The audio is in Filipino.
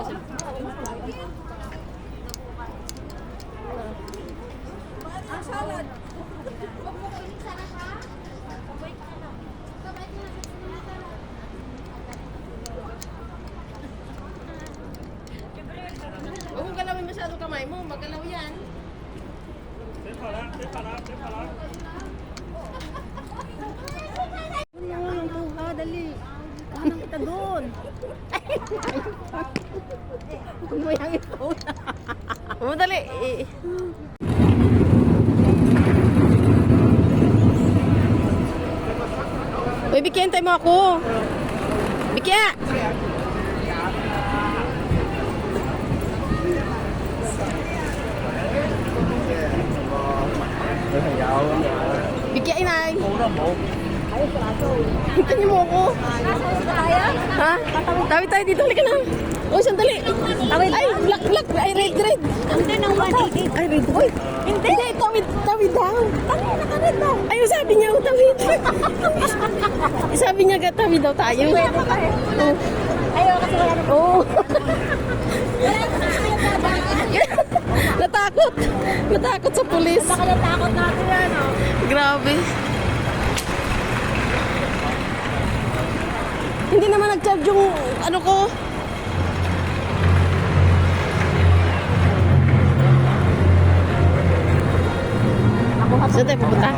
Ang salad. Huwag mong galawin masyado kamay mo, magalaw yan. Ang tuha, dali. Anong kita doon? Huwag mo yung ito. Huwag mo dali. Uy, Bikya, hintay mo ako. Bikya! Bigyan inay. Hintayin niyo mo ako. Ha? Tawid tayo dito. Halika na. O, sandali. Ay, black. Ay, red. Hindi nang manigit. Ay, red. Uy. Hindi, tawid daw. Nakarit daw. Ay, sabi niya, tawid. Sabi niya, tawid daw tayo. Ayaw kasi wala na. Oo. Natakot sa pulis. Baka natakot natin yan, oh. Grabe. Hindi naman nag-charge yung ano ko. Saan tayo pupunta?